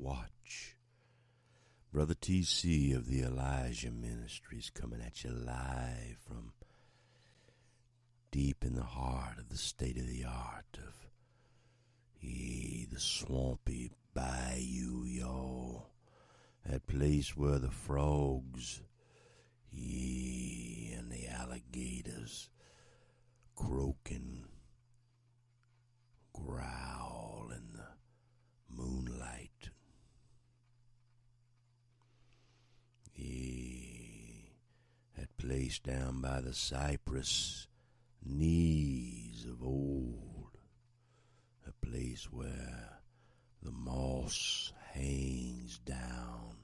watch. Brother TC of the Elijah Ministries coming at you live from deep in the heart of the state-of-the-art of the swampy bayou, y'all. That place where the frogs and the alligators croak and growl in the moonlight. That place down by the cypress knees of old. A place where the moss hangs down,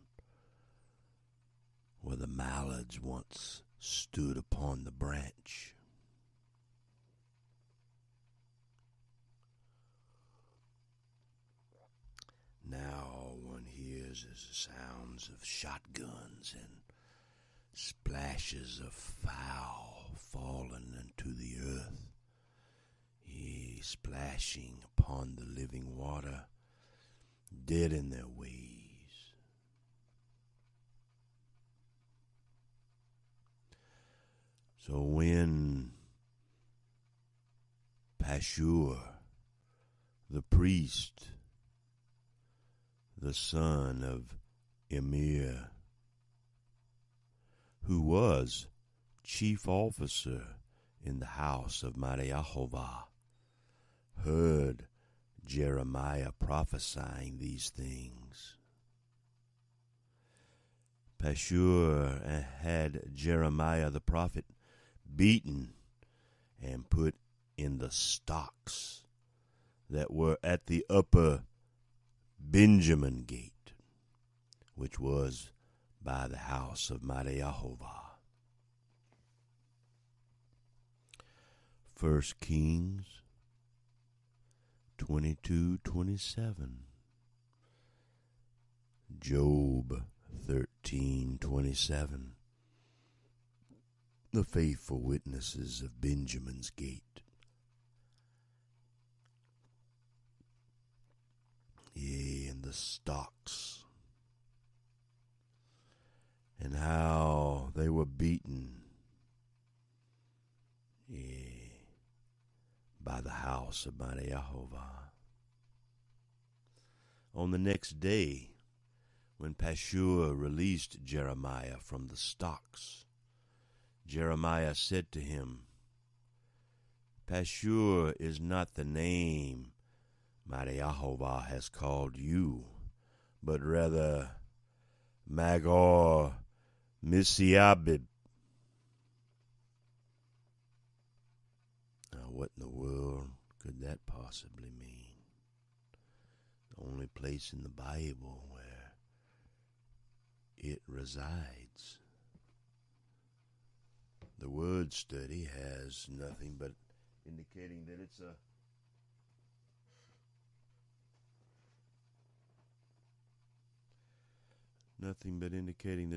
where the mallards once stood upon the branch. Now one hears the sounds of shotguns and splashes of fowl falling into the earth, splashing upon the living water, dead in their ways. So when Pashur, the priest, the son of Emir, who was chief officer in the house of Mariahovah, heard Jeremiah prophesying these things. Pashur had Jeremiah the prophet beaten and put in the stocks that were at the upper Benjamin gate, which was by the house of Mariahovah. 1 Kings 22:27, Job 13:27, the faithful witnesses of Benjamin's gate. Yea, and the stocks, and how they were beaten, by the house of Mariahovah. On the next day, when Pashur released Jeremiah from the stocks, Jeremiah said to him, Pashur is not the name Mariahovah has called you, but rather Magor Misiabib. Now, what in the world could that possibly mean? The only place in the Bible where it resides. The word study has nothing but indicating that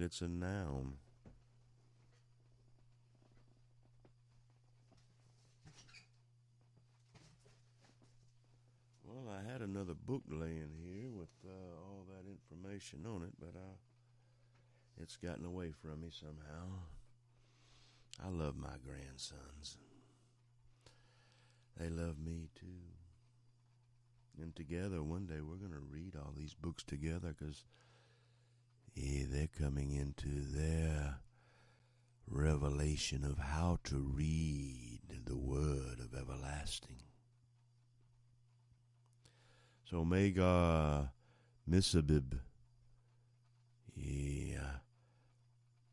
it's a noun. Well, I had another book laying here with all that information on it, but it's gotten away from me somehow. I love my grandsons. They love me too. And together, one day, we're going to read all these books together because they're coming into their revelation of how to read the word of everlasting. So Magor Misiabib,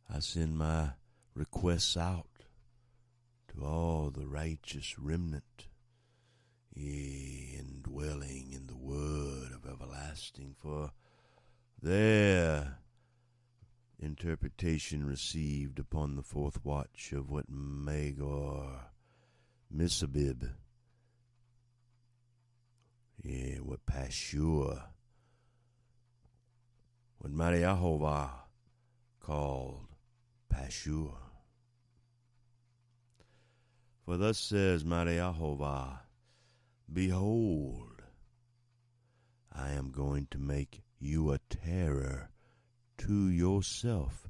I send my requests out to all the righteous remnant, indwelling in the word of everlasting, for their interpretation received upon the fourth watch of what Magor Misiabib, what Pashur, what Mariahovah called Pashur. For thus says Mariahovah, Behold, I am going to make you a terror to yourself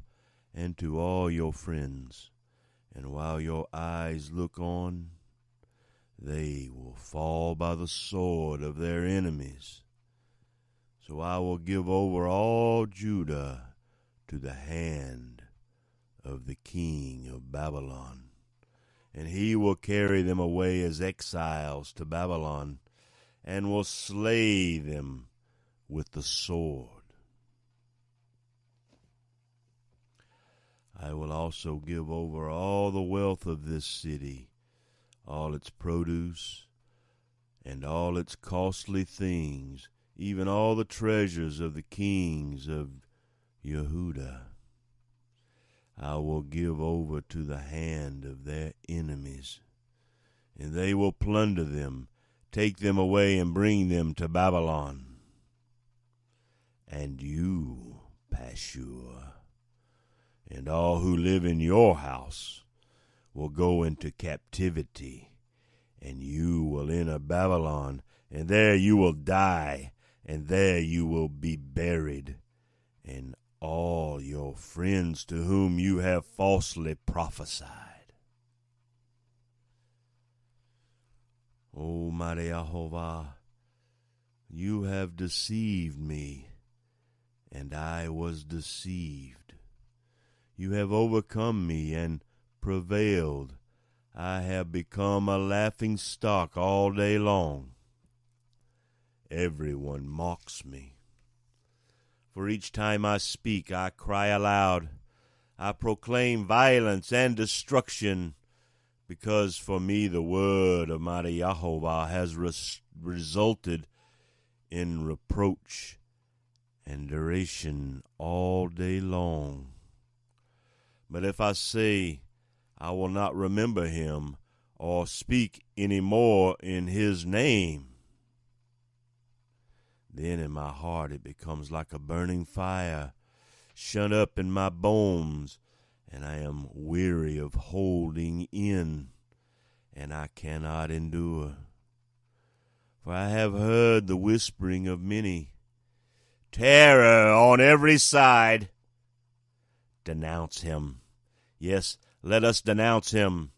and to all your friends. And while your eyes look on, they will fall by the sword of their enemies. So I will give over all Judah to the hand of the king of Babylon, and he will carry them away as exiles to Babylon, and will slay them with the sword. I will also give over all the wealth of this city, all its produce, and all its costly things, even all the treasures of the kings of Yehudah. I will give over to the hand of their enemies, and they will plunder them, take them away, and bring them to Babylon. And you, Pashur, and all who live in your house will go into captivity, and you will enter Babylon, and there you will die, and there you will be buried, and all your friends to whom you have falsely prophesied. O mighty Jehovah, you have deceived me, and I was deceived. You have overcome me and prevailed. I have become a laughing stock all day long. Everyone mocks me. For each time I speak, I cry aloud. I proclaim violence and destruction, because for me the word of mighty Jehovah has resulted in reproach and duration all day long. But if I say, I will not remember him or speak any more in his name, then in my heart it becomes like a burning fire, shut up in my bones, and I am weary of holding in, and I cannot endure. For I have heard the whispering of many, terror on every side. Denounce him. Yes, let us denounce him.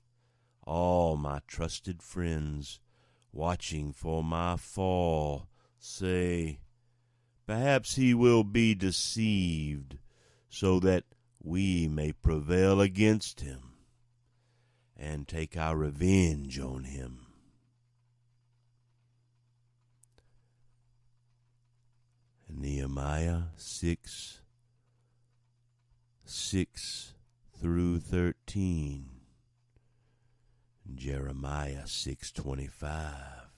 All my trusted friends, watching for my fall, say, perhaps he will be deceived, so that we may prevail against him and take our revenge on him. Nehemiah 6:6-13, Jeremiah 6:25.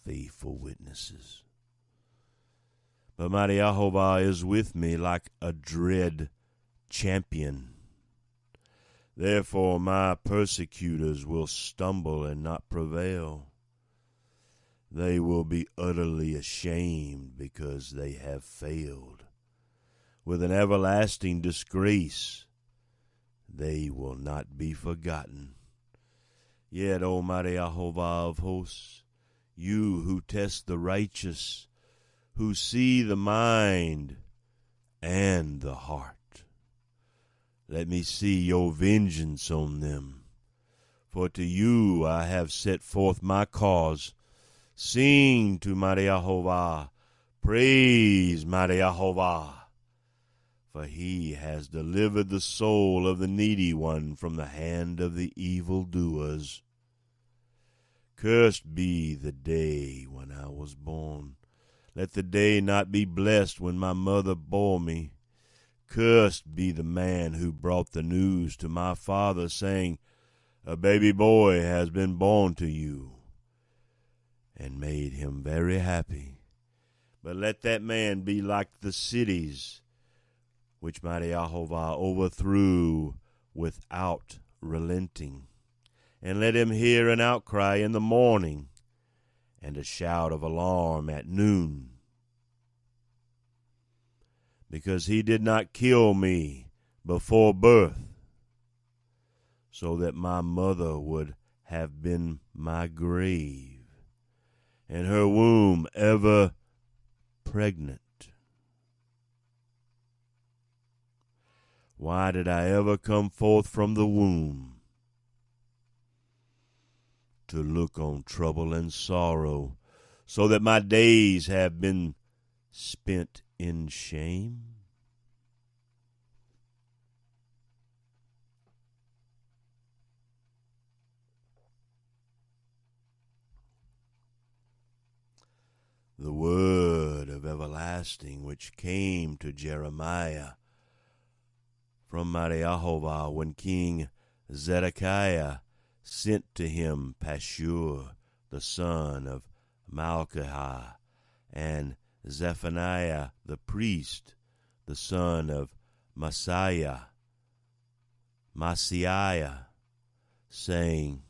Faithful witnesses. But mighty Jehovah is with me like a dread champion. Therefore my persecutors will stumble and not prevail. They will be utterly ashamed because they have failed. With an everlasting disgrace, they will not be forgotten. Yet, O mighty Jehovah of hosts, you who test the righteous, who see the mind and the heart, let me see your vengeance on them. For to you I have set forth my cause. Sing to mighty Jehovah, praise mighty Jehovah. For he has delivered the soul of the needy one from the hand of the evildoers. Cursed be the day when I was born. Let the day not be blessed when my mother bore me. Cursed be the man who brought the news to my father, saying, a baby boy has been born to you, and made him very happy. But let that man be like the cities which mighty Jehovah overthrew without relenting. And let him hear an outcry in the morning, and a shout of alarm at noon. Because he did not kill me before birth, so that my mother would have been my grave, and her womb ever pregnant? Why did I ever come forth from the womb to look on trouble and sorrow, so that my days have been spent in shame? The word of everlasting which came to Jeremiah from mighty Jehovah when King Zedekiah sent to him Pashur, the son of Malchiah, and Zephaniah the priest, the son of Maaseiah, saying,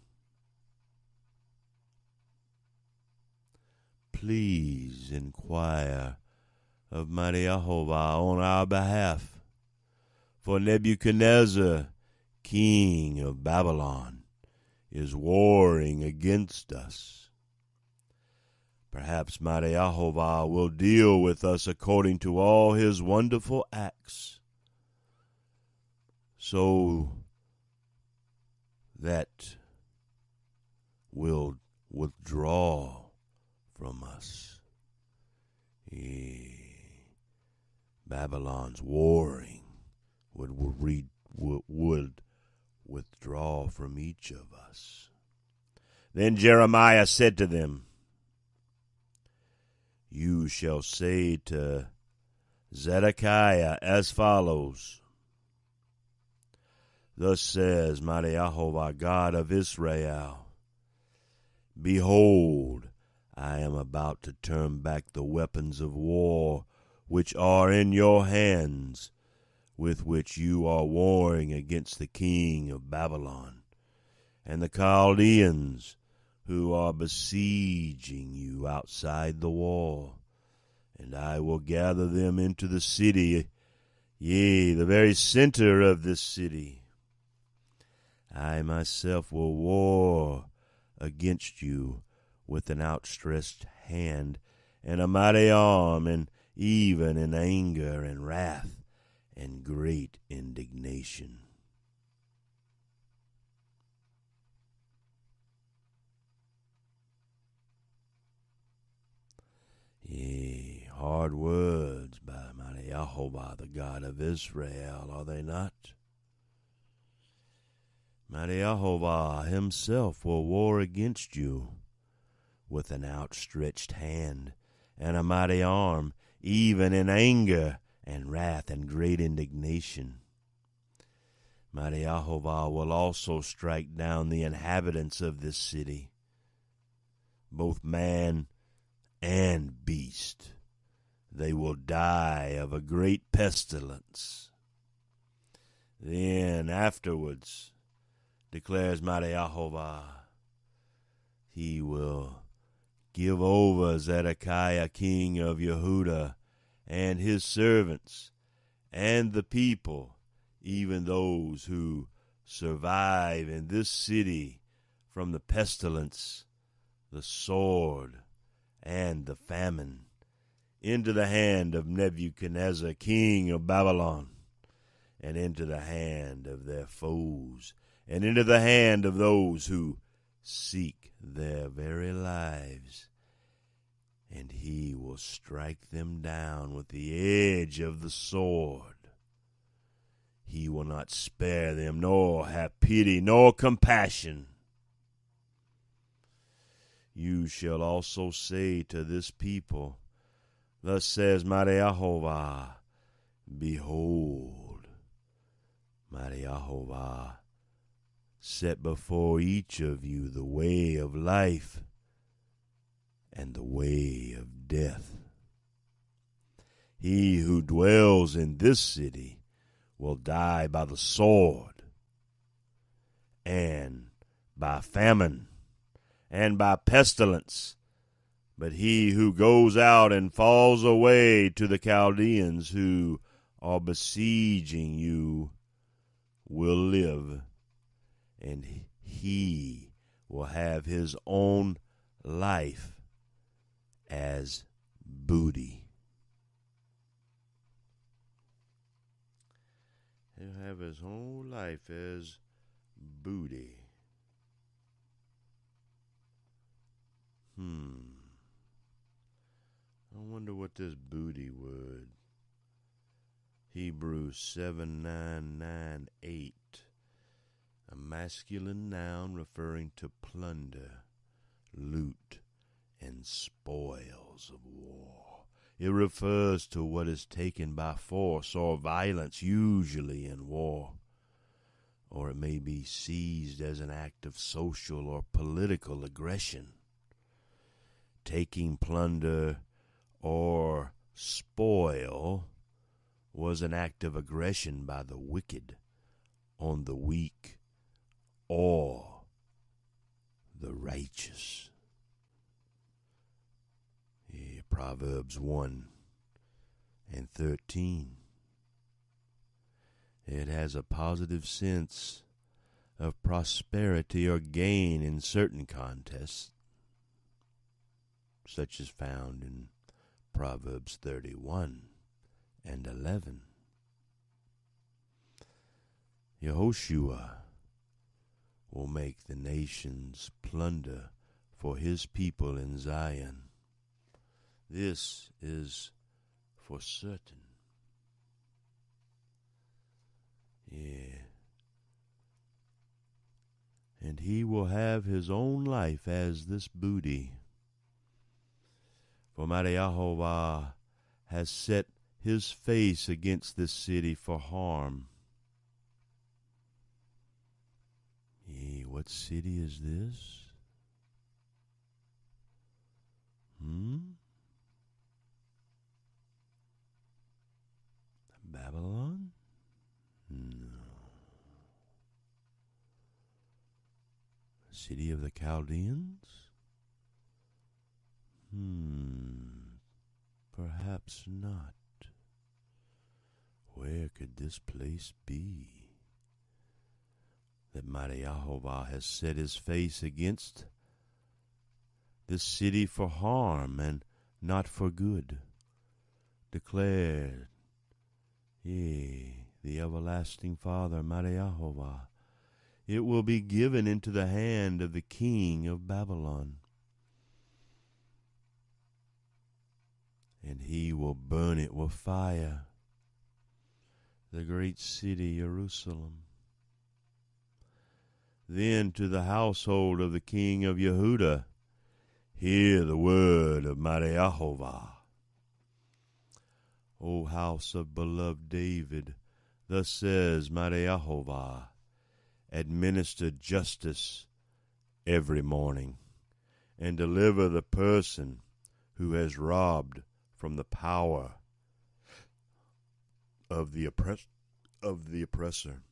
Please inquire of mighty Jehovah on our behalf, for Nebuchadnezzar, king of Babylon, is warring against us. Perhaps mighty Jehovah will deal with us according to all his wonderful acts, so that we'll withdraw from us. Babylon's warring would withdraw from each of us. Then Jeremiah said to them, You shall say to Zedekiah as follows, Thus says mighty Jehovah, God of Israel, Behold, I am about to turn back the weapons of war which are in your hands, with which you are warring against the king of Babylon, and the Chaldeans who are besieging you outside the wall. And I will gather them into the city, yea, the very center of this city. I myself will war against you with an outstretched hand and a mighty arm, and even in anger and wrath and great indignation. Yea, hard words by mighty Jehovah, the God of Israel, are they not? Mighty Jehovah himself will war against you with an outstretched hand and a mighty arm, even in anger and wrath and great indignation. Mighty Jehovah will also strike down the inhabitants of this city, both man and beast. They will die of a great pestilence. Then afterwards, declares mighty Jehovah, he will give over Zedekiah king of Yehudah and his servants and the people, even those who survive in this city, from the pestilence, the sword, and the famine, into the hand of Nebuchadnezzar king of Babylon, and into the hand of their foes, and into the hand of those who seek their very lives. And he will strike them down with the edge of the sword. He will not spare them, nor have pity, nor compassion. You shall also say to this people, Thus says mighty Jehovah, Behold, mighty Jehovah set before each of you the way of life and the way of death. He who dwells in this city will die by the sword, and by famine, and by pestilence. But he who goes out and falls away to the Chaldeans who are besieging you will live, and he will have his own life as booty. He'll have his whole life as booty. I wonder what this booty word, Hebrews 7998, a masculine noun referring to plunder, loot, and spoils of war. It refers to what is taken by force or violence, usually in war. Or it may be seized as an act of social or political aggression. Taking plunder or spoil was an act of aggression by the wicked on the weak or the righteous. Proverbs 1:13. It has a positive sense of prosperity or gain in certain contexts, such as found in Proverbs 31:11. Yehoshua will make the nations plunder for his people in Zion. This is for certain. And he will have his own life as this booty. For Yahovah has set his face against this city for harm. What city is this? Babylon? No. City of the Chaldeans? Perhaps not. Where could this place be that mighty Yahovah has set his face against this city for harm and not for good? Declared, the everlasting Father, mighty Yahovah, it will be given into the hand of the king of Babylon, and he will burn it with fire, the great city Jerusalem. Then to the household of the king of Yehuda, hear the word of mighty Yahovah. O house of beloved David, thus says mighty Yahovah, administer justice every morning, and deliver the person who has robbed from the power of the oppressor.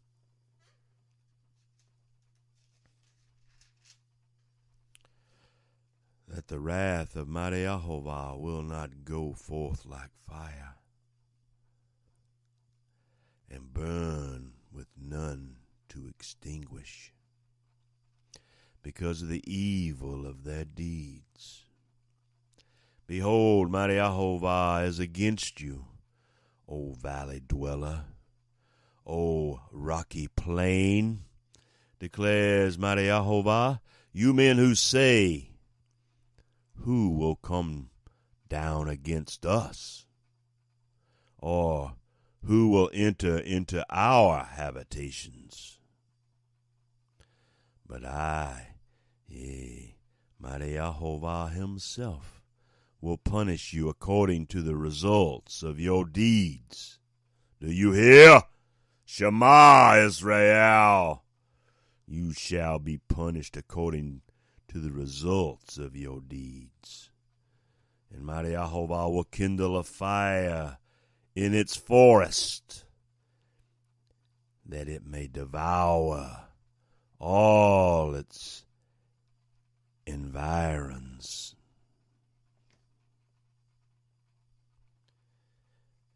That the wrath of mighty Yahovah will not go forth like fire, and burn with none to extinguish, because of the evil of their deeds. Behold, mighty Yahovah is against you, O valley dweller, O rocky plain, declares mighty Yahovah, you men who say, who will come down against us? Or who will enter into our habitations? But I, mighty Yahovah himself, will punish you according to the results of your deeds. Do you hear? Shema Israel. You shall be punished according to the results of your deeds. And mighty Yahovah will kindle a fire in its forest, that it may devour all its environs.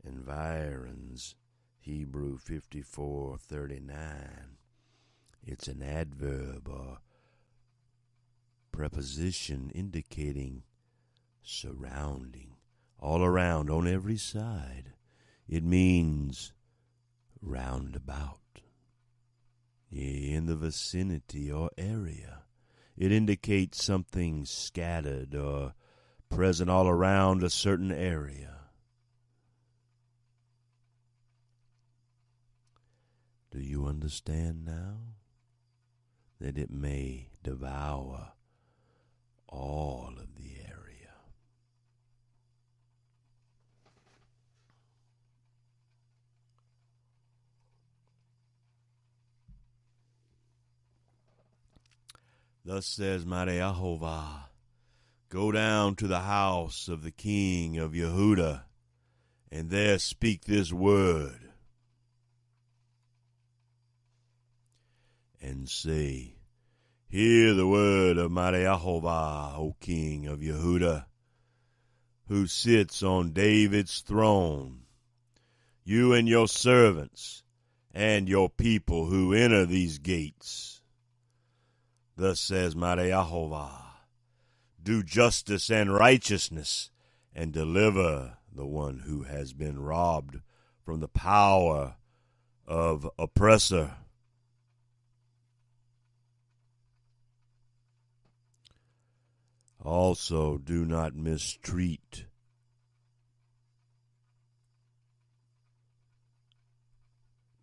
Environs, Hebrew 54:39. It's an adverb or preposition indicating surrounding, all around, on every side. It means round about, in the vicinity or area. It indicates something scattered or present all around a certain area. Do you understand now that it may devour all of the area? Thus says mighty Jehovah, go down to the house of the king of Yehuda, and there speak this word, and say, hear the word of mighty Jehovah, O king of Yehuda, who sits on David's throne, you and your servants and your people who enter these gates. Thus says mighty Jehovah, do justice and righteousness, and deliver the one who has been robbed from the power of oppressor. Also, do not mistreat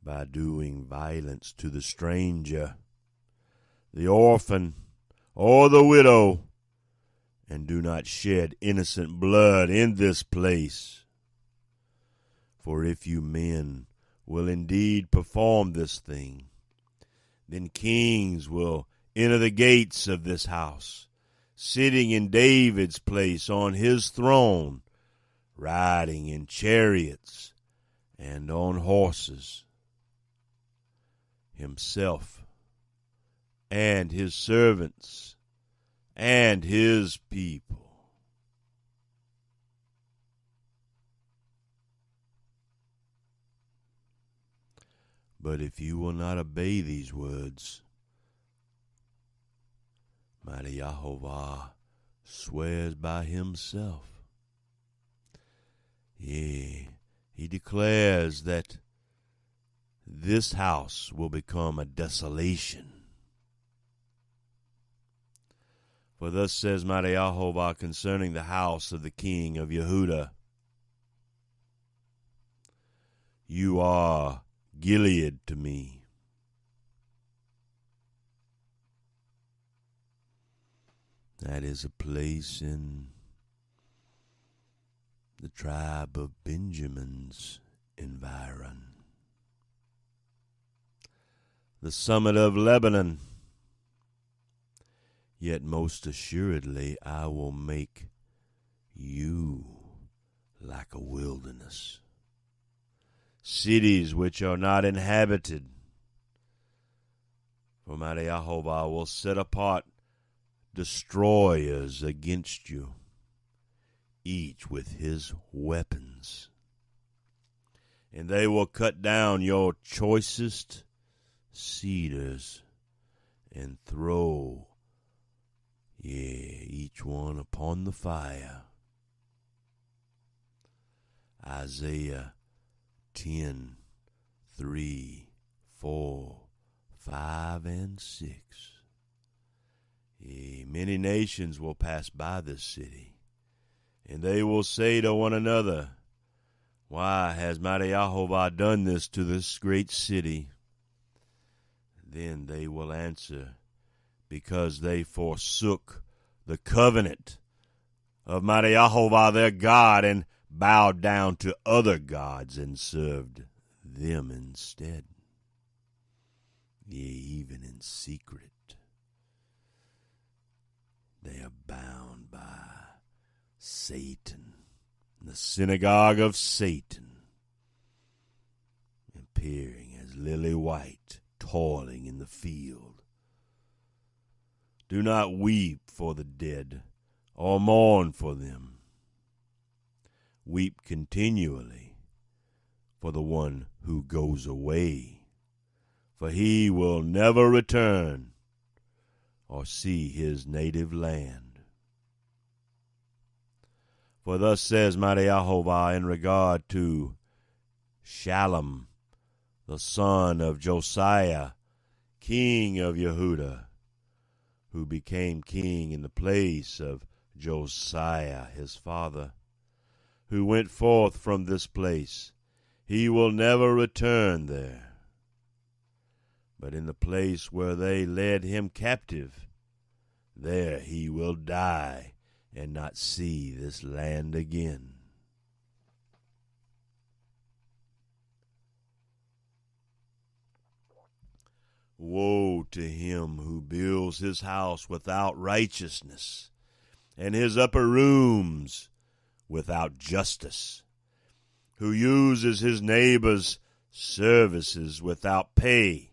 by doing violence to the stranger, the orphan, or the widow, and do not shed innocent blood in this place. For if you men will indeed perform this thing, then kings will enter the gates of this house, sitting in David's place on his throne, riding in chariots and on horses, himself and his servants and his people. But if you will not obey these words, mighty Jehovah swears by himself. Yea, he declares that this house will become a desolation. For thus says mighty Jehovah concerning the house of the king of Yehuda, you are Gilead to me. That is a place in the tribe of Benjamin's environ. The summit of Lebanon. Yet most assuredly I will make you like a wilderness, cities which are not inhabited. For mighty Jehovah will set apart destroyers against you, each with his weapons. And they will cut down your choicest cedars and throw, each one upon the fire. Isaiah 10, 3, 4, 5, and 6. Many nations will pass by this city, and they will say to one another, why has mighty Jehovah done this to this great city? Then they will answer, because they forsook the covenant of mighty Jehovah their God, and bowed down to other gods and served them instead. Yea, even in secret, they are bound by Satan, the synagogue of Satan, appearing as lily white, toiling in the field. Do not weep for the dead, or mourn for them. Weep continually for the one who goes away, for he will never return or see his native land. For thus says mighty Jehovah in regard to Shalom, the son of Josiah, king of Yehudah, who became king in the place of Josiah his father, who went forth from this place. He will never return there. But in the place where they led him captive, there he will die and not see this land again. Woe to him who builds his house without righteousness, and his upper rooms without justice, who uses his neighbor's services without pay,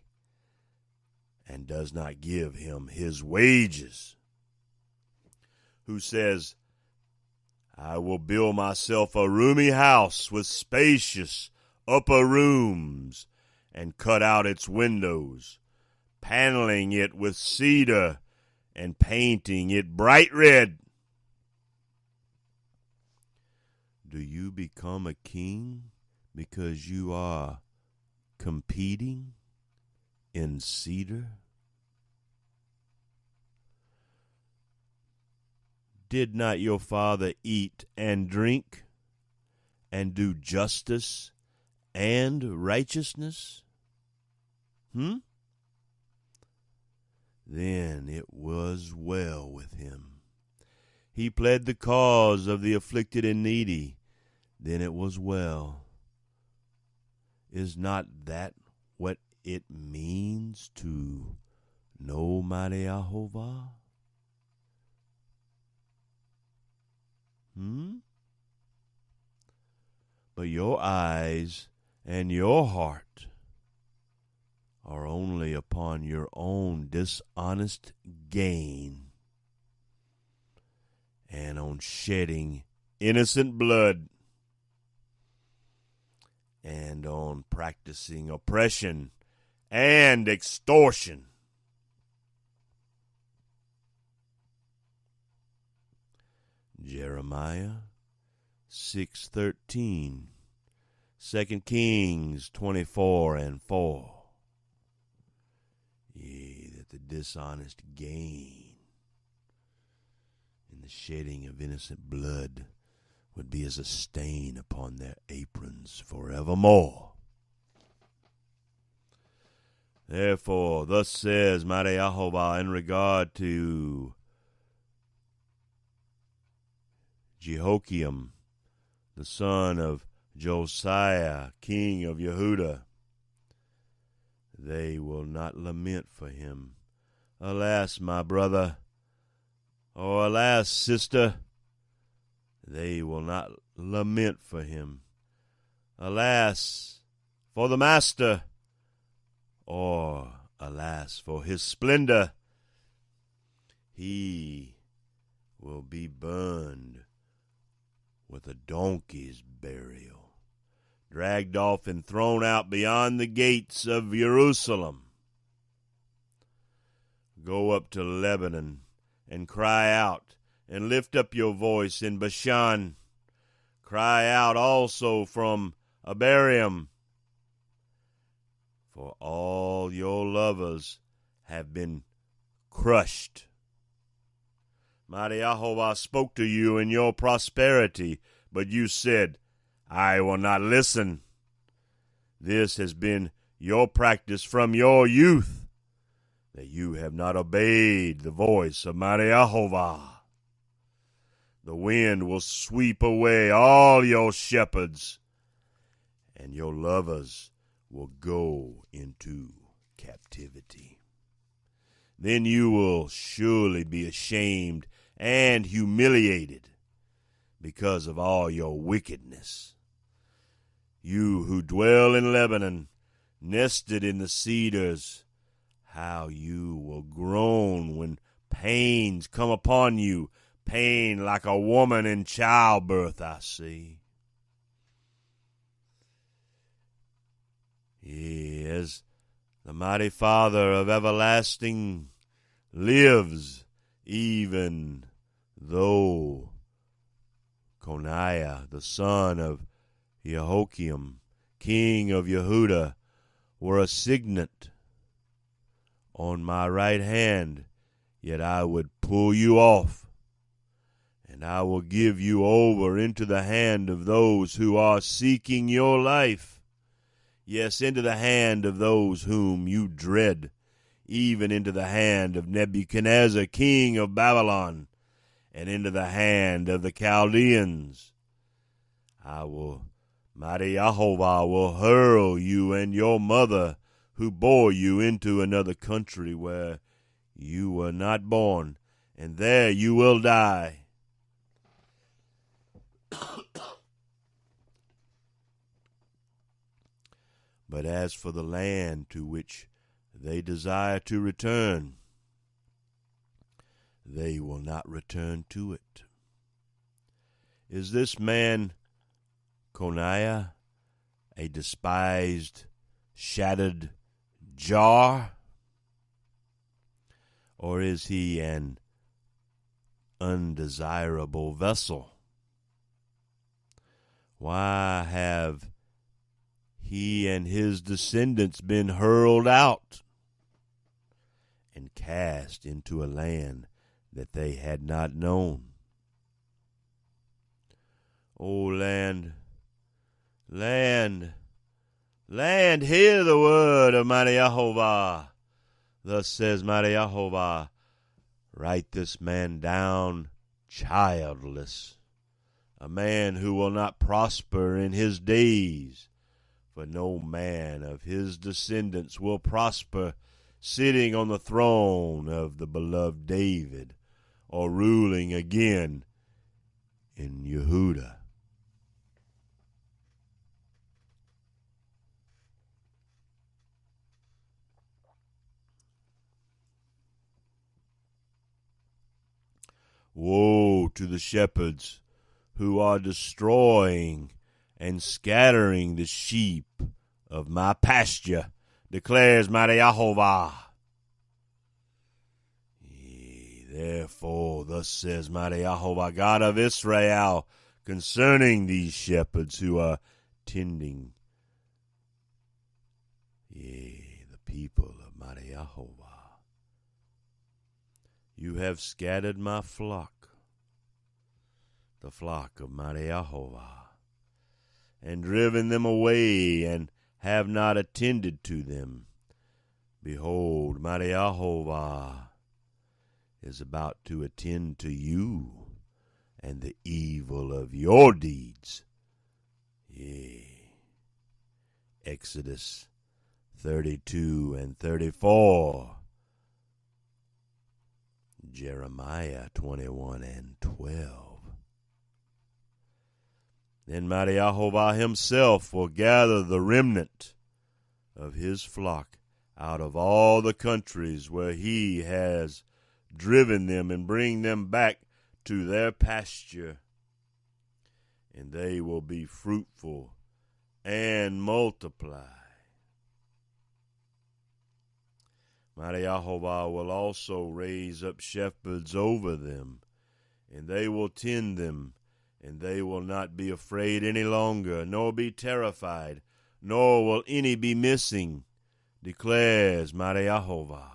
and does not give him his wages, who says, I will build myself a roomy house with spacious upper rooms, and cut out its windows, paneling it with cedar, and painting it bright red. Do you become a king because you are competing in cedar? Did not your father eat and drink and do justice and righteousness? Then it was well with him. He pled the cause of the afflicted and needy. Then it was well. Is not that what it means to know mighty Jehovah? But your eyes and your heart are only upon your own dishonest gain, and on shedding innocent blood, and on practicing oppression and extortion. Jeremiah 6:13, 2 Kings 24:4. Yea, that the dishonest gain in the shedding of innocent blood would be as a stain upon their aprons forevermore. Therefore, thus says mighty Jehovah in regard to Jehoiakim, the son of Josiah, king of Yehudah, they will not lament for him. Alas, my brother, or alas, sister, they will not lament for him. Alas, for the master, or alas, for his splendor. He will be burned with a donkey's burial, dragged off and thrown out beyond the gates of Jerusalem. Go up to Lebanon and cry out, and lift up your voice in Bashan. Cry out also from Abarim, for all your lovers have been crushed. Mighty Jehovah spoke to you in your prosperity, but you said, I will not listen. This has been your practice from your youth, that you have not obeyed the voice of mighty Jehovah. The wind will sweep away all your shepherds, and your lovers will go into captivity. Then you will surely be ashamed and humiliated because of all your wickedness. You who dwell in Lebanon, nested in the cedars, how you will groan when pains come upon you, pain like a woman in childbirth, I see. As the mighty Father of everlasting lives, even though Coniah, the son of Jehoiakim, king of Yehudah, were a signet on my right hand, yet I would pull you off, and I will give you over into the hand of those who are seeking your life. Yes, into the hand of those whom you dread, even into the hand of Nebuchadnezzar, king of Babylon, and into the hand of the Chaldeans. Mighty Jehovah will hurl you and your mother who bore you into another country where you were not born, and there you will die. But as for the land to which they desire to return, they will not return to it. Is this man Coniah a despised, shattered jar? Or is he an undesirable vessel? Why have he and his descendants been hurled out and cast into a land that they had not known? O land, land, land, hear the word of mighty Jehovah. Thus says mighty Jehovah, write this man down childless, a man who will not prosper in his days, for no man of his descendants will prosper sitting on the throne of the beloved David, or ruling again in Yehudah. Woe to the shepherds who are destroying and scattering the sheep of my pasture, declares mighty Jehovah. Therefore, thus says mighty Jehovah, God of Israel, concerning these shepherds who are tending, the people of mighty Jehovah. You have scattered my flock, the flock of mighty Jehovah, and driven them away, and have not attended to them. Behold, mighty Jehovah is about to attend to you and the evil of your deeds. Exodus 32 and 34. Jeremiah 21 and 12. Then mighty Jehovah himself will gather the remnant of his flock out of all the countries where he has driven them, and bring them back to their pasture, and they will be fruitful and multiply. Mighty Jehovah will also raise up shepherds over them, and they will tend them, and they will not be afraid any longer, nor be terrified, nor will any be missing, declares mighty Jehovah.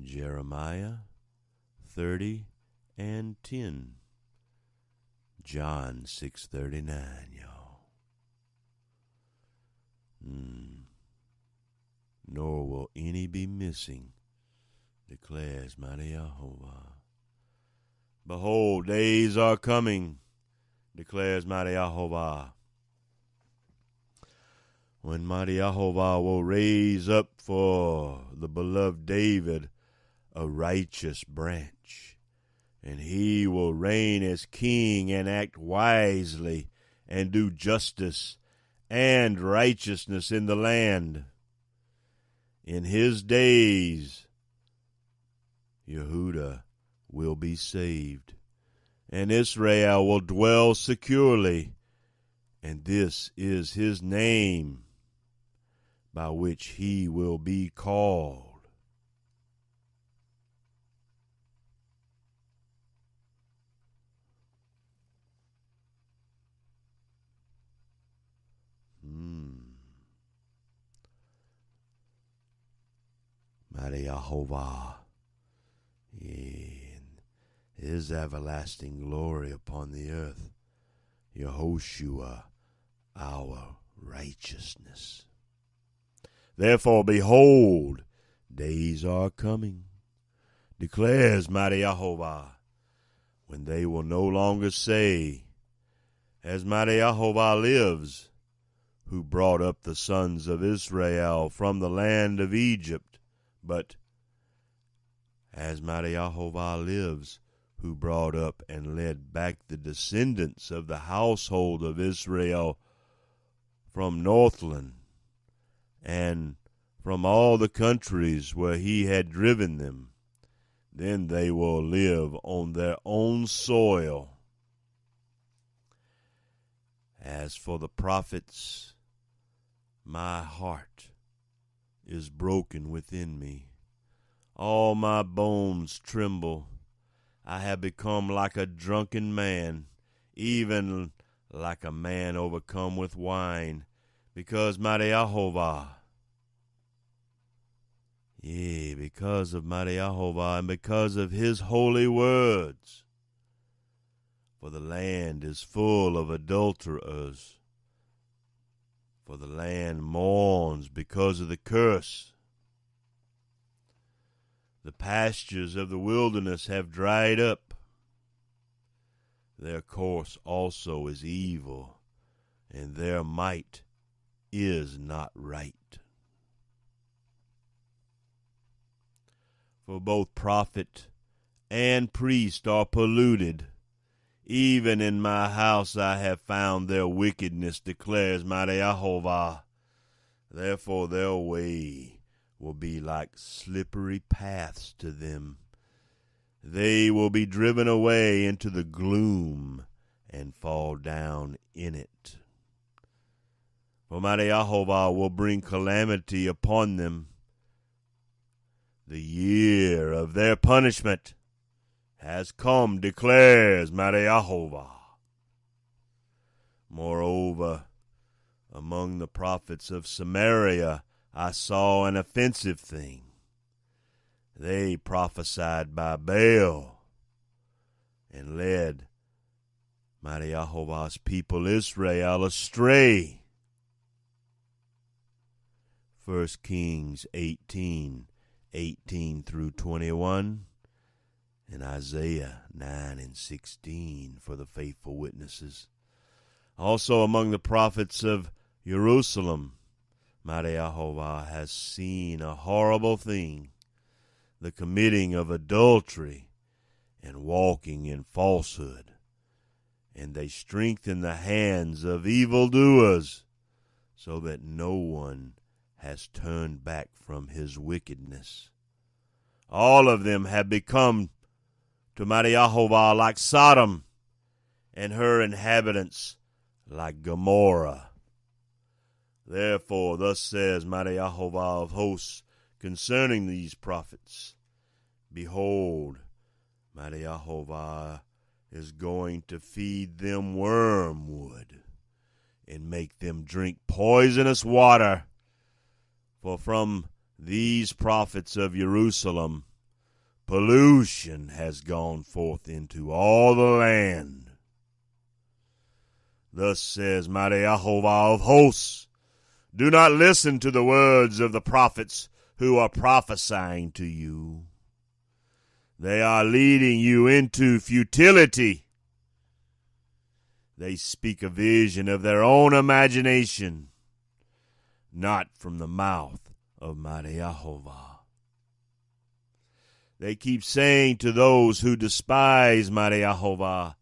Jeremiah 30 and 10. John 6:39, y'all. Nor will any be missing, declares mighty Jehovah. Behold, days are coming, declares mighty Jehovah, when mighty Jehovah will raise up for the beloved David a righteous branch, and he will reign as king and act wisely and do justice and righteousness in the land. In his days, Yehudah will be saved, and Israel will dwell securely, and this is his name by which he will be called. mighty Yahovah, and his everlasting glory upon the earth, Yehoshua, our righteousness. Therefore, behold, days are coming, declares mighty Yahovah, when they will no longer say, as mighty Yahovah lives, who brought up the sons of Israel from the land of Egypt, but as mighty Yahovah lives, who brought up and led back the descendants of the household of Israel from Northland and from all the countries where he had driven them. Then they will live on their own soil. As for the prophets, my heart is broken within me. All my bones tremble. I have become like a drunken man, even like a man overcome with wine, because mighty Yahovah, because of mighty Yahovah and because of his holy words. For the land is full of adulterers, for the land mourns because of the curse. The pastures of the wilderness have dried up. Their course also is evil, and their might is not right. For both prophet and priest are polluted. Even in my house I have found their wickedness, declares mighty Yahovah. Therefore their way will be like slippery paths to them. They will be driven away into the gloom and fall down in it. For mighty Yahovah will bring calamity upon them. The year of their punishment has come, declares mighty Yahovah. Moreover, among the prophets of Samaria I saw an offensive thing. They prophesied by Baal and led mighty Yahovah's people Israel astray. 1 Kings 18 through 21, and Isaiah 9 and 16 for the faithful witnesses. Also among the prophets of Jerusalem, mighty Yahovah has seen a horrible thing, the committing of adultery and walking in falsehood. And they strengthen the hands of evildoers, so that no one has turned back from his wickedness. All of them have become to mighty Yahovah like Sodom, and her inhabitants like Gomorrah. Therefore, thus says mighty Yahovah of hosts concerning these prophets, behold, mighty Yahovah is going to feed them wormwood and make them drink poisonous water. For from these prophets of Jerusalem, pollution has gone forth into all the land. Thus says mighty Yahovah of hosts, do not listen to the words of the prophets who are prophesying to you. They are leading you into futility. They speak a vision of their own imagination, not from the mouth of mighty Yahovah. They keep saying to those who despise mighty Yahovah,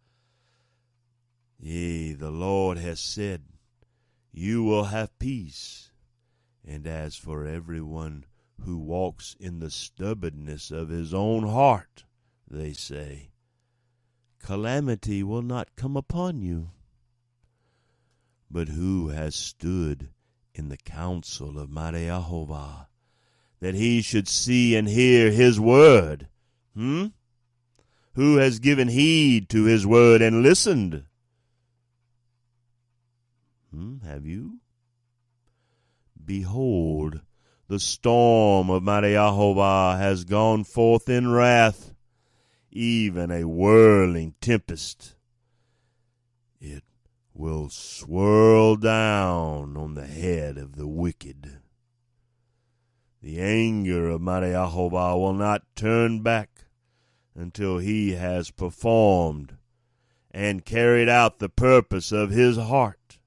yea, the Lord has said, you will have peace. And as for everyone who walks in the stubbornness of his own heart, they say, calamity will not come upon you. But who has stood in the counsel of mighty Yahovah, that he should see and hear his word? Who has given heed to his word and listened? Have you? Behold, the storm of mighty Jehovah has gone forth in wrath, even a whirling tempest. It will swirl down on the head of the wicked. The anger of mighty Jehovah will not turn back until he has performed and carried out the purpose of his heart.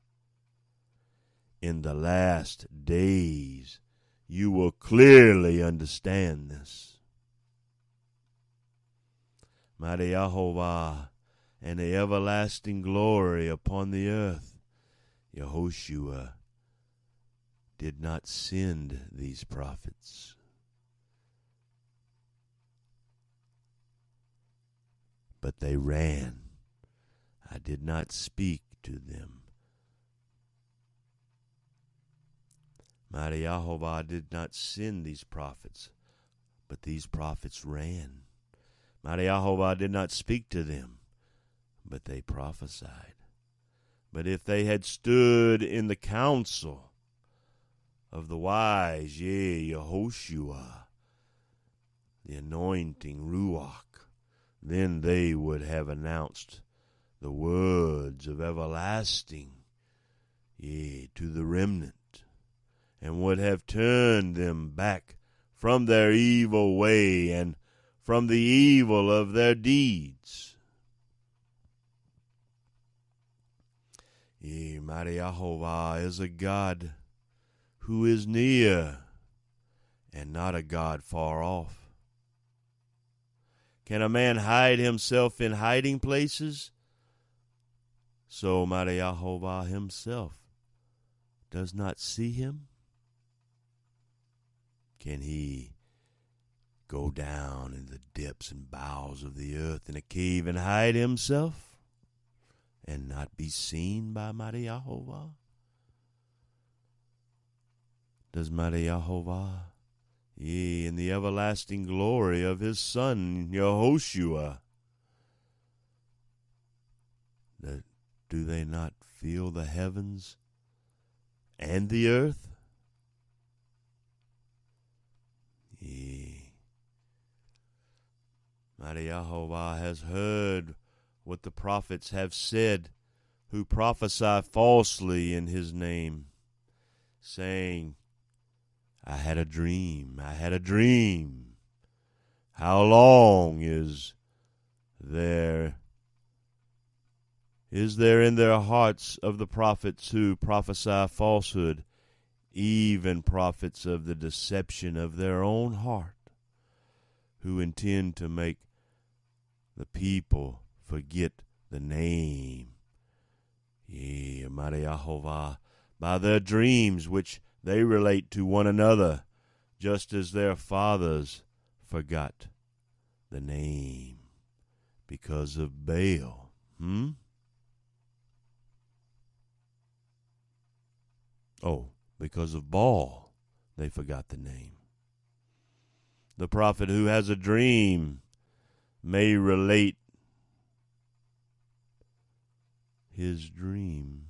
In the last days, you will clearly understand this. Mighty Jehovah and the everlasting glory upon the earth, Yehoshua did not send these prophets. But they ran. I did not speak to them. Mighty Jehovah did not send these prophets, but these prophets ran. Mighty Jehovah did not speak to them, but they prophesied. But if they had stood in the counsel of the wise, Yehoshua, the anointing Ruach, then they would have announced the words of everlasting, to the remnant, and would have turned them back from their evil way and from the evil of their deeds. Mighty Jehovah is a God who is near and not a God far off. Can a man hide himself in hiding places? So mighty Jehovah himself does not see him. Can he go down in the depths and bowels of the earth in a cave and hide himself and not be seen by mighty Jehovah? Does mighty Jehovah, in the everlasting glory of his Son, Yehoshua, do they not feel the heavens and the earth? Mighty Jehovah has heard what the prophets have said, who prophesy falsely in his name, saying, I had a dream, I had a dream. How long is there in their hearts of the prophets who prophesy falsehood, even prophets of the deception of their own heart, who intend to make the people forget the name, mighty Jehovah, by their dreams which they relate to one another, just as their fathers forgot the name because of Baal. Because of Baal, they forgot the name. The prophet who has a dream may relate his dream.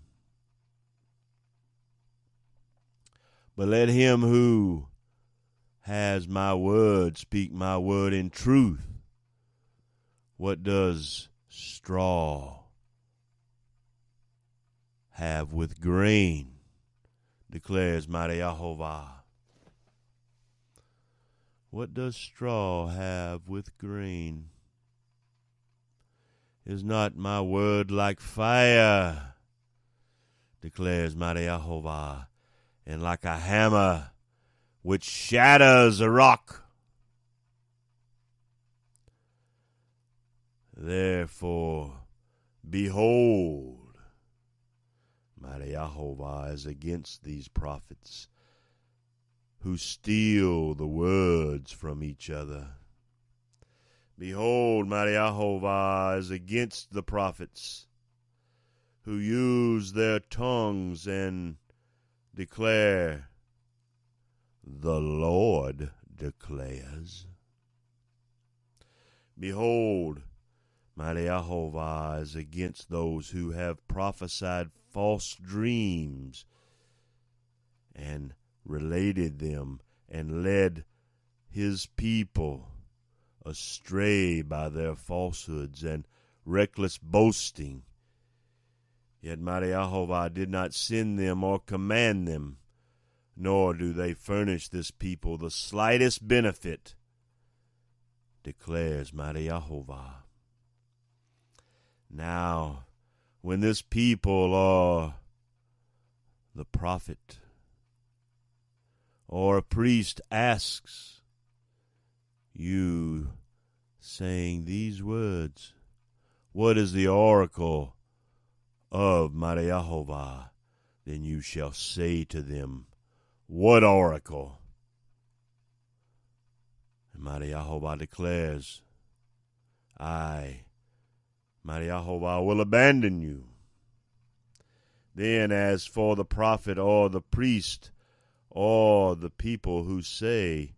But let him who has my word speak my word in truth. What does straw have with grain? Declares mighty Jehovah. What does straw have with grain? Is not my word like fire? Declares mighty Jehovah, and like a hammer which shatters a rock. Therefore, behold, mighty Jehovah is against these prophets who steal the words from each other. Behold, mighty Jehovah is against the prophets who use their tongues and declare, the Lord declares. Behold, mighty Jehovah is against those who have prophesied false dreams and related them and led his people astray by their falsehoods and reckless boasting. Yet mighty Jehovah did not send them or command them, nor do they furnish this people the slightest benefit, declares mighty Jehovah. Now, when this people or the prophet or a priest asks you, saying these words, what is the oracle of mighty Jehovah? Then you shall say to them, what oracle? And mighty Jehovah declares, I, mighty Jehovah, will abandon you. Then as for the prophet or the priest or the people who say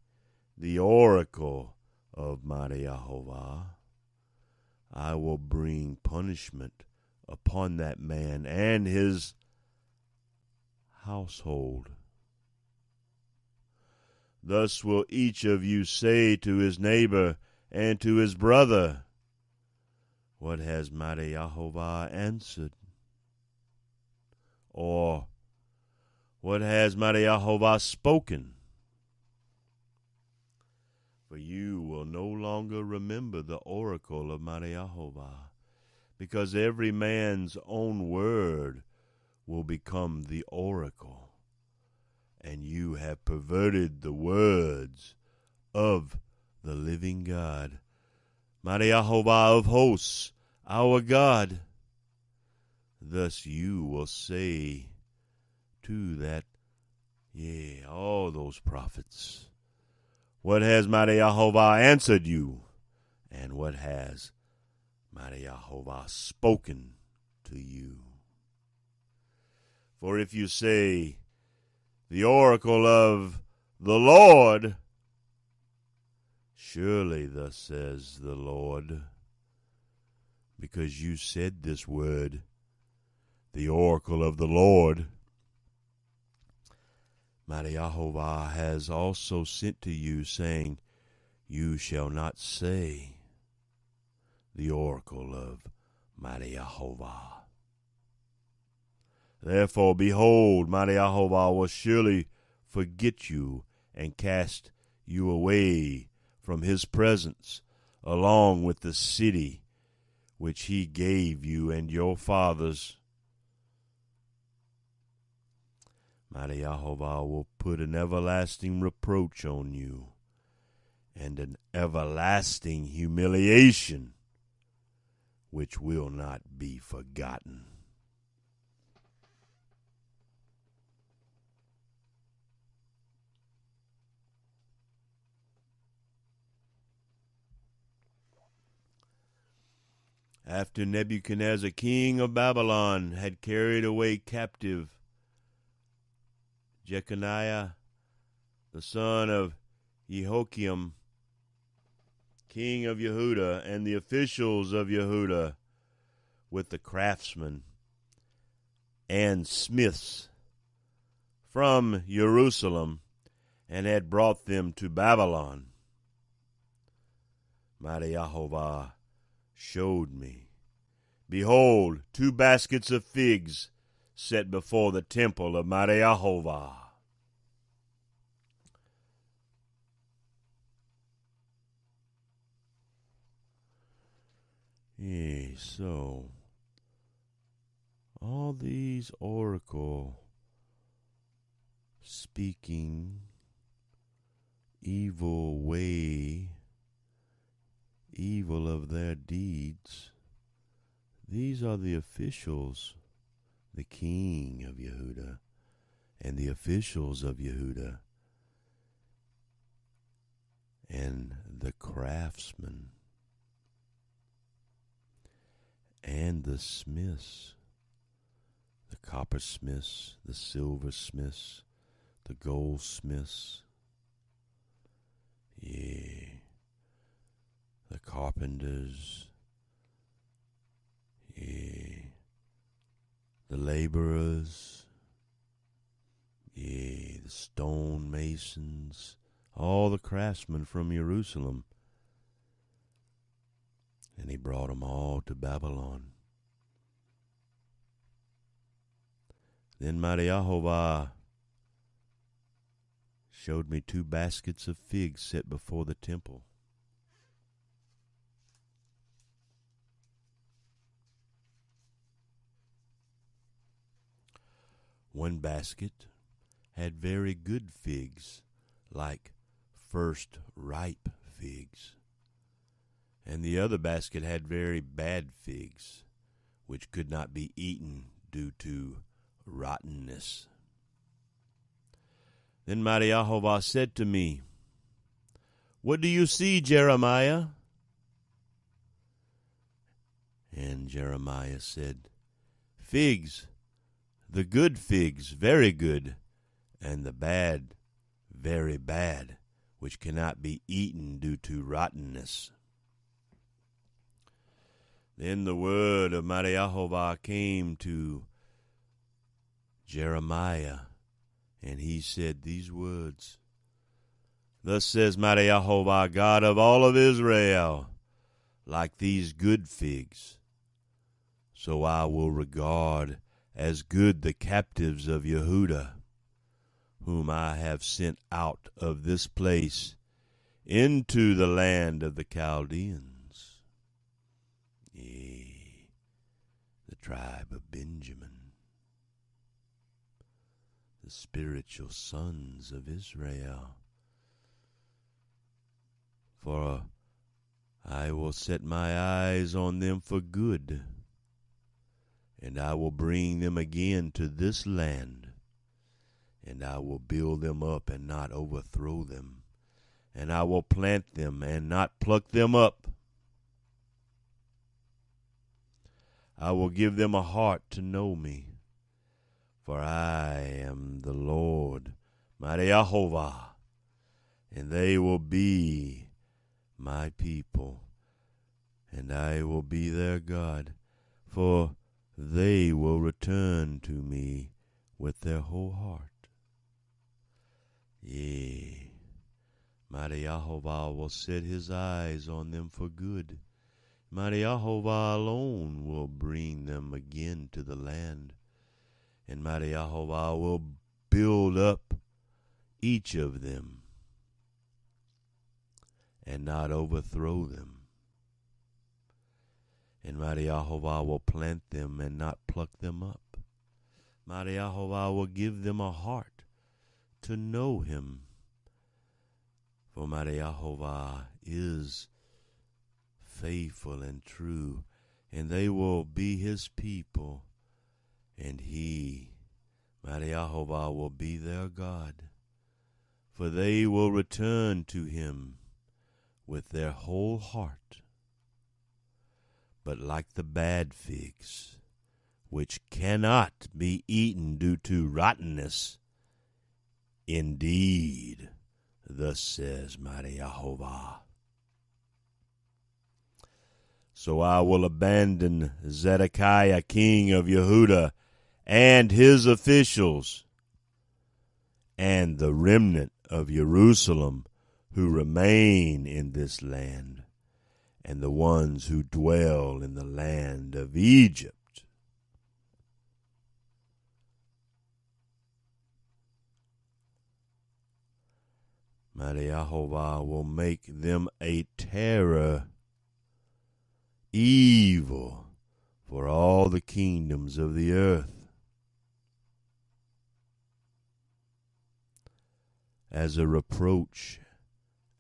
the oracle of mighty Jehovah, I will bring punishment upon that man and his household. Thus will each of you say to his neighbor and to his brother, what has mighty Jehovah answered? Or, what has mighty Jehovah spoken? For you will no longer remember the oracle of mighty Jehovah, because every man's own word will become the oracle, and you have perverted the words of the living God, mighty Jehovah of hosts, our God. Thus you will say to that, yea, all those prophets, what has mighty Jehovah answered you? And what has mighty Jehovah spoken to you? For if you say, the oracle of the Lord, surely thus says the Lord, because you said this word, the oracle of the Lord, mighty Jehovah has also sent to you, saying, you shall not say the oracle of mighty Jehovah. Therefore, behold, mighty Jehovah will surely forget you and cast you away from his presence, along with the city which he gave you and your fathers. Mighty Jehovah will put an everlasting reproach on you and an everlasting humiliation which will not be forgotten. After Nebuchadnezzar, king of Babylon, had carried away captive Jeconiah, the son of Jehoiakim, king of Yehuda, and the officials of Yehuda, with the craftsmen and smiths from Jerusalem, and had brought them to Babylon, mighty Jehovah showed me, behold, 2 baskets of figs set before the temple of mighty Jehovah. Yea, so all these oracle speaking evil way, evil of their deeds, these are the officials, the king of Yehuda, and the officials of Yehuda, and the craftsmen, and the smiths, the coppersmiths, the silversmiths, the goldsmiths, yea, the carpenters, yea, the laborers, yea, the stonemasons, all the craftsmen from Jerusalem, and he brought them all to Babylon. Then mighty Jehovah showed me 2 baskets of figs set before the temple. One basket had very good figs, like first ripe figs, and the other basket had very bad figs, which could not be eaten due to rottenness. Then mighty Jehovah said to me, "What do you see, Jeremiah?" And Jeremiah said, "Figs, the good figs, very good, and the bad, very bad, which cannot be eaten due to rottenness." Then the word of mighty Jehovah came to Jeremiah, and he said these words, "Thus says mighty Jehovah, God of all of Israel, like these good figs, so I will regard as good the captives of Yehudah, whom I have sent out of this place into the land of the Chaldeans, yea, the tribe of Benjamin, the spiritual sons of Israel. For I will set my eyes on them for good, and I will bring them again to this land, and I will build them up and not overthrow them, and I will plant them and not pluck them up. I will give them a heart to know me, for I am the Lord, mighty Jehovah, and they will be my people, and I will be their God, for they will return to me with their whole heart. Yea, mighty Jehovah will set his eyes on them for good. Mighty Jehovah alone will bring them again to the land, and mighty Jehovah will build up each of them and not overthrow them. And mighty Jehovah will plant them and not pluck them up. Mighty Jehovah will give them a heart to know him, for mighty Jehovah is faithful and true, and they will be his people, and he, mighty Jehovah, will be their God, for they will return to him with their whole heart. But like the bad figs, which cannot be eaten due to rottenness, indeed, thus says mighty Jehovah, so I will abandon Zedekiah king of Yehudah and his officials, and the remnant of Jerusalem who remain in this land, and the ones who dwell in the land of Egypt. Mighty Jehovah will make them a terror, evil for all the kingdoms of the earth. As a reproach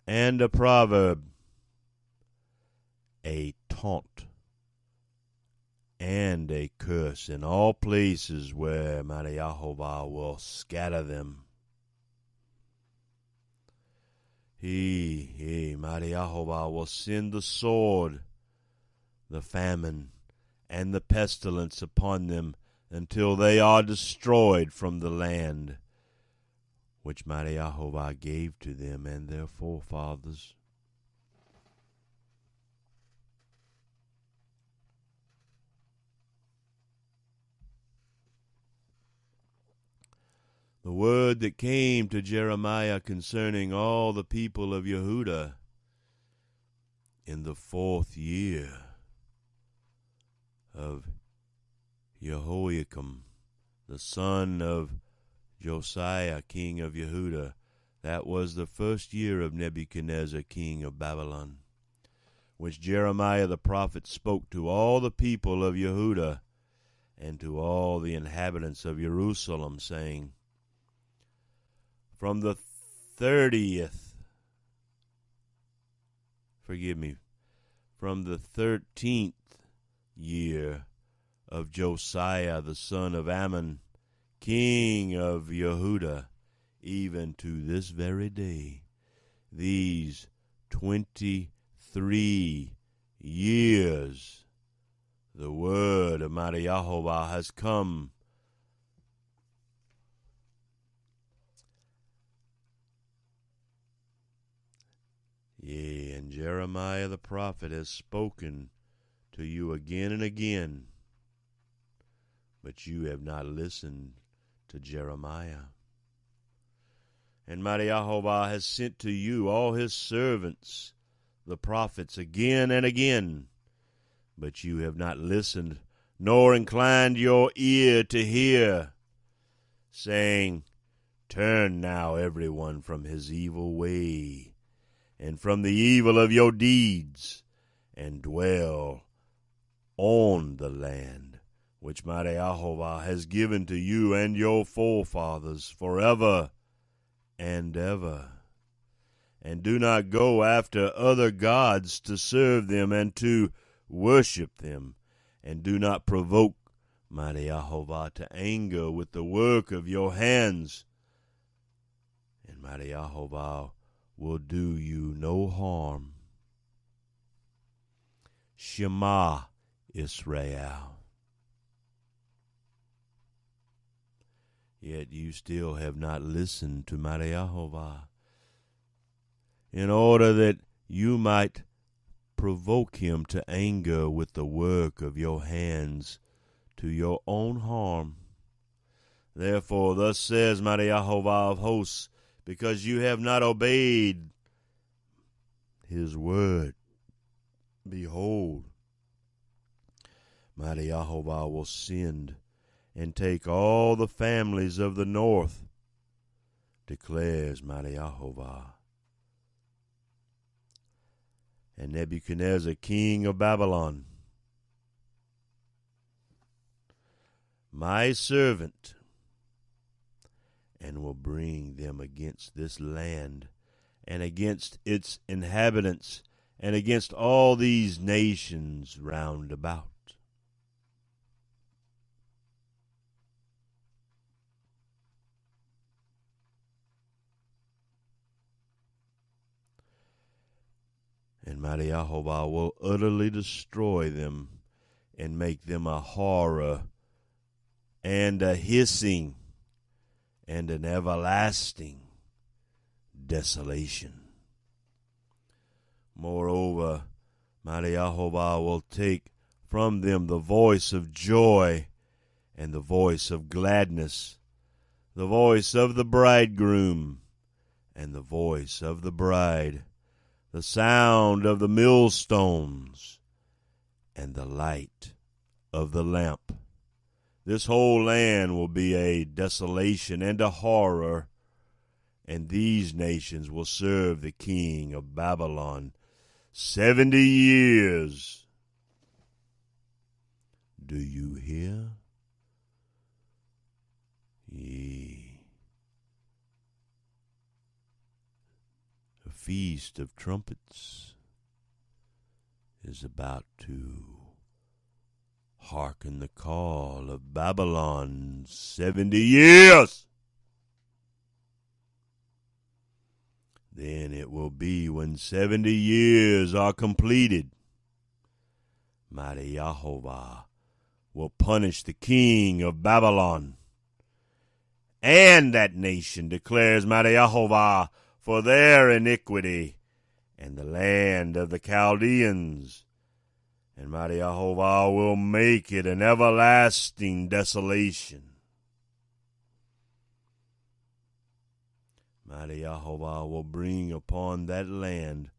and a proverb, a taunt and a curse in all places where mighty Jehovah will scatter them. Mighty Jehovah will send the sword, the famine, and the pestilence upon them until they are destroyed from the land which mighty Jehovah gave to them and their forefathers. The word that came to Jeremiah concerning all the people of Yehudah in the 4th year of Jehoiakim, the son of Josiah, king of Yehudah. That was the 1st year of Nebuchadnezzar, king of Babylon, which Jeremiah the prophet spoke to all the people of Yehudah and to all the inhabitants of Jerusalem, saying, from the 13th year of Josiah the son of Ammon, king of Yehudah, even to this very day, these 23 years, the word of mighty Yahovah has come. Yea, and Jeremiah the prophet has spoken to you again and again, but you have not listened to Jeremiah. And mighty Yahovah has sent to you all his servants, the prophets, again and again, but you have not listened, nor inclined your ear to hear, saying, turn now every one from his evil way, and from the evil of your deeds, and dwell on the land which mighty Yahovah has given to you and your forefathers forever and ever. And do not go after other gods to serve them and to worship them, and do not provoke mighty Yahovah to anger with the work of your hands, and mighty Yahovah will do you no harm. Shema Israel. Yet you still have not listened to mighty Yahovah, in order that you might provoke him to anger with the work of your hands to your own harm. Therefore, thus says mighty Yahovah of hosts, because you have not obeyed his word, behold, mighty Yahovah will send and take all the families of the north, declares mighty Yahovah. And Nebuchadnezzar, king of Babylon, my servant, and will bring them against this land, and against its inhabitants, and against all these nations round about. And mighty Yahovah will utterly destroy them, and make them a horror, and a hissing, and an everlasting desolation. Moreover, mighty Yahovah will take from them the voice of joy, and the voice of gladness, the voice of the bridegroom, and the voice of the bride, the sound of the millstones, and the light of the lamp. This whole land will be a desolation and a horror, and these nations will serve the king of Babylon 70 years. Do you hear? Yea. A feast of trumpets is about to hearken the call of Babylon 70 years. Then it will be when 70 years are completed, mighty Yahovah will punish the king of Babylon and that nation, declares mighty Yahovah, for their iniquity, and the land of the Chaldeans. And mighty Yahovah will make it an everlasting desolation. Mighty Yahovah will bring upon that land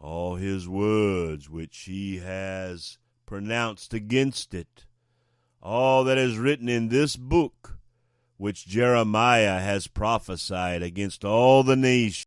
all his words which he has pronounced against it, all that is written in this book which Jeremiah has prophesied against all the nations.